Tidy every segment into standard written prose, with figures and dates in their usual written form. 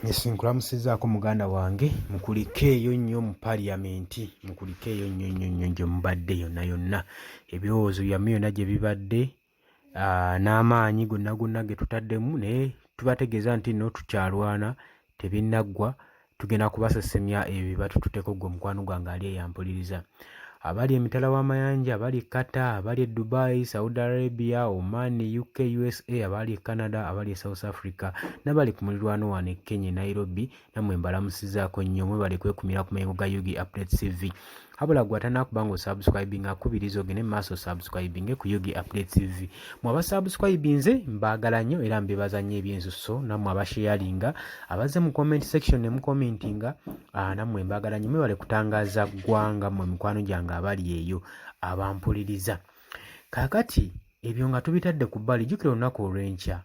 Nkulamusizaako muganda wange mukulikeeyo nnyo mu paaliyamenti mukulikeeyo nnyo gye mubadde yonna ebirowoozo byammwe yonna gye bibadde n'amaanyi gonna ge tutaddemu naye tubategeeza nti nno tukyalwana tebinnaggwa tugenda kubasesemya ebibatu tuteko gwe mukwano gwange ali eyampuliriza abali emitala w'amayanja abali Qatar abali Dubai Saudi Arabia Oman UK USA abali Canada abali South Africa n'abali ku mulirwano wano e Kenya Nairobi namwe mbalamusizaako nnyo mwebale kwekumira ku mayengo ga Yugi Updates TV habula gwe atannakubanga osubscribing akubiriza ogende maaso subscribing ku Yugi Updates TV mwaba subscribinze mbaagala nnyo era mbebaza nnyo ebyensuso namwe abasharinga abaze mu comment section ne mu commentinga namwe mbaagala nnyo mwebale kutangaza ggwanga mmwe mikwano gyange abali eyo abampuliriza kaakati ebyo nga tubitadde ku bbali jjukira olunaku olw'enkya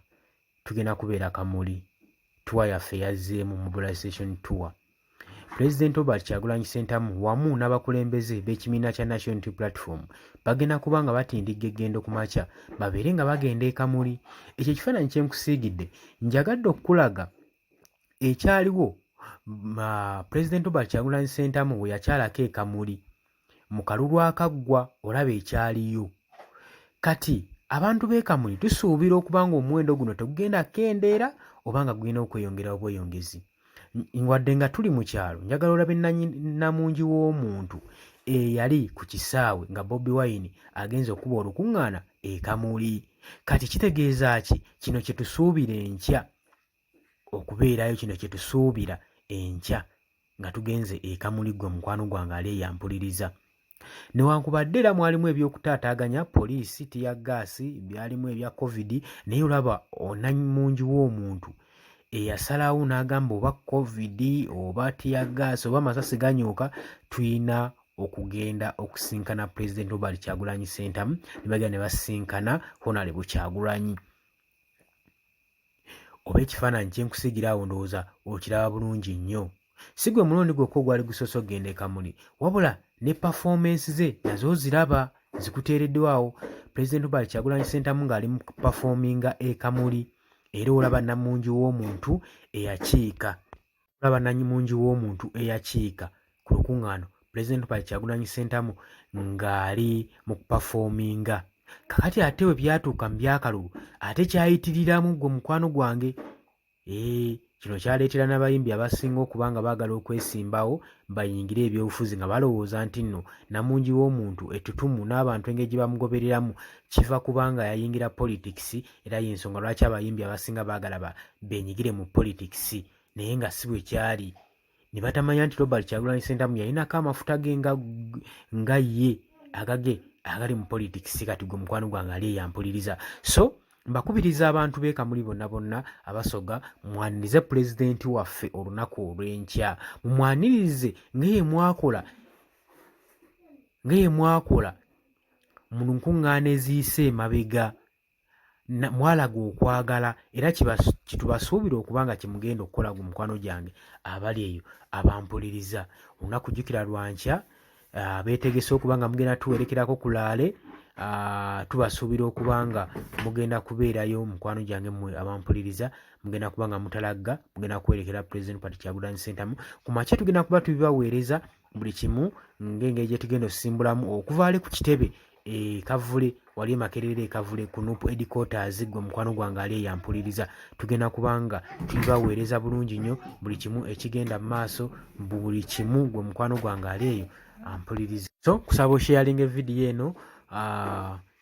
tugenda kubeera Kamuli tour yaffe yazzeemu mobilization tour President Robert Kyagulanyi Ssentamu wamu n'abakulembeze b'ekibiina kya National Unity Platform bagenda kubanga batindigga eggendo ku makya babeere nga bagenda e Kamuli ekyo ekifaananyi kye nkusiigidde njagadde okulaga ekyaliwo President Robert Kyagulanyi Ssentamu we yakyalako e Kamuli mu kalulu akaggwa olaba ekyaliyo kati abantu b'e Kamuli tusuubira okuba nga omuwendo guno tegugenda kendeera oba nga gulina okweyongera obweyongezi wadde nga tuli mu kyalo njagala olabe namungi w'omuntu eyali ku kisaawe nga Bobi Wine agenze okuba olukuŋŋaana e Kamuli kati kitegeeza ki kino kye tusuubira enkya okubeerayo kino kye tusuubira enkya nga tugenze e Kamuli gwe mukwano gwange ali eyampuliriza newankubadde era mwalimu ebyokutaataaganya poliisi tiya gaasi byalimu ebya covid naye olaba onamungi w'omuntu eyasalawo n'agamba oba covid oba tiya gaasi oba masasi ganyuuka tuyina okugenda okusinkana President Robert Kyagulanyi Ssentamu ne bagenda ne basinkana Honorable Kyagulanyi oba ekifaananyi kye nkusigira awo ndowooza okiraba bulungi nnyo si gwe mulundi gwokka ogwali gusoose okugenda e Kamuli wabula ne performance ze nazo ziraba zikuteereddwawo President Robert Kyagulanyi Ssentamu ng'ali mu performinga e Kamuli era olaba namungi w'omuntu eyakiika ku lukuŋŋaano President Robert Kyagulanyi Ssentamu ng'ali mu performinga kakati ate we byatuuka mu byakalulu ate kyayitiriramu gwe mukwano gwange kino kyaleetera n'abayimbi abasinga okuba nga baagala okwesimbawo bayingire ebyobufuzi nga balowooza nti nno namungi w'omuntu ettutumu n'abantu engeri gye bamugobereramu kiva kubanga yayingira politics era y'ensonga lwaki abayimbi abasinga baagala benyigire mu politics naye nga si bwe kyali ne batamanya nti Robert Kyagulanyi Ssentamu yalinako amafuta ge nga ye agage agali mu politics kati gwe mukwano gwange ali eyampuliriza so mbakubiriza abantu b'e Kamuli bonna abasoga mwanirize pulezidenti waffe olunaku olw'enkya mumwanirize ng'ye mwakola mu nkuŋŋaana eziyise emabega mwalaga okwagala era kitubasuubira okuba nga kimugenda okukola gwe mukwano gyange abali eyo abampuliriza olunaku jjukira lwankya beetegese okuba nga mugenda tuwerekerako ku Laale tubasuubira okuba nga mugenda kubeerayo mukwano gyange mmwe abampuliriza mugenda kuba nga mutalagga mugenda kuwerekera President Robert Kyagulanyi Ssentamu ku makya tugenda kuba tubibaweereza buli kimu ng'engeri gye tugenda okusimbulamu okuvaale ku kitebe Kavule wali Makerere Kavule ku Nuupu Headquarters gwe mukwano gwange ali eyampuliriza tugenda kuba nga tubibaweereza bulungi nnyo buli kimu ekigenda mu maaso buli kimu gwe mukwano gwange ali eyo ampuliriza so kusaba osharinga evidiyo eno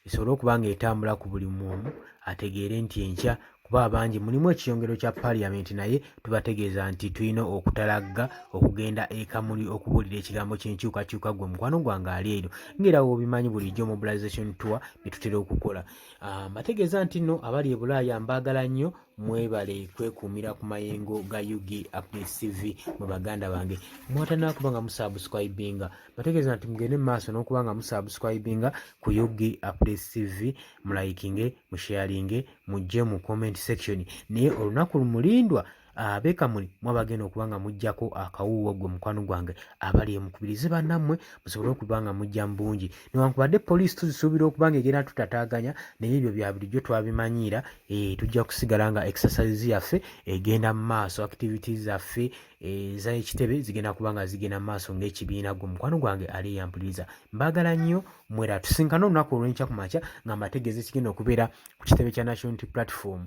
esobole okuba nga etambula ku buli muntu ategeere nti enkya kuba abangi mulimu ekiyongero kya paaliyamenti naye tubategeeza nti tulina okutalagga okugenda e Kamuli okubuulira ekigambo ky'enkyukakyuka gwe mukwano gwange ali eyo ng'era wobimanyi bulijjo mobilization tour bye tutera okukola mbategeeza nti nno abali e Bulaaya mbaagala nnyo mwebale kwekuumira ku mayengo ga Yugi Updates TV mu baganda bange mwatanakuba nga musubscribinga mbategeeza nti mugende mu maaso n'okuba nga musubscribinga ku Yugi Updates TV mulayikinge musharinge mujje mu comment section naye olunaku lumulindwa Beekamuli mwabagenda okuba nga muggyako akawuuwo gwe mukwano gwange abali mukubirize bannammwe musobole okuba nga mujja mu bungi. Newankubadde poliisi tuzisuubira okuba nga egenda tutataaganya naye ebyo bya bulijjo twabimanyiira. Tujja kusigala nga exercise yaffe egenda mu maaso, activities zaffe ez'ekitebe zigenda kuba nga zigenda mu maaso ng'ekibiina. Gwe mukwano gwange ali eyampuliriza mbaagala nnyo mwera tusinkane olunaku olw'enkya ku makya nga mbategeeza ekigenda okubeera ku kitebe kya National Unity Platform.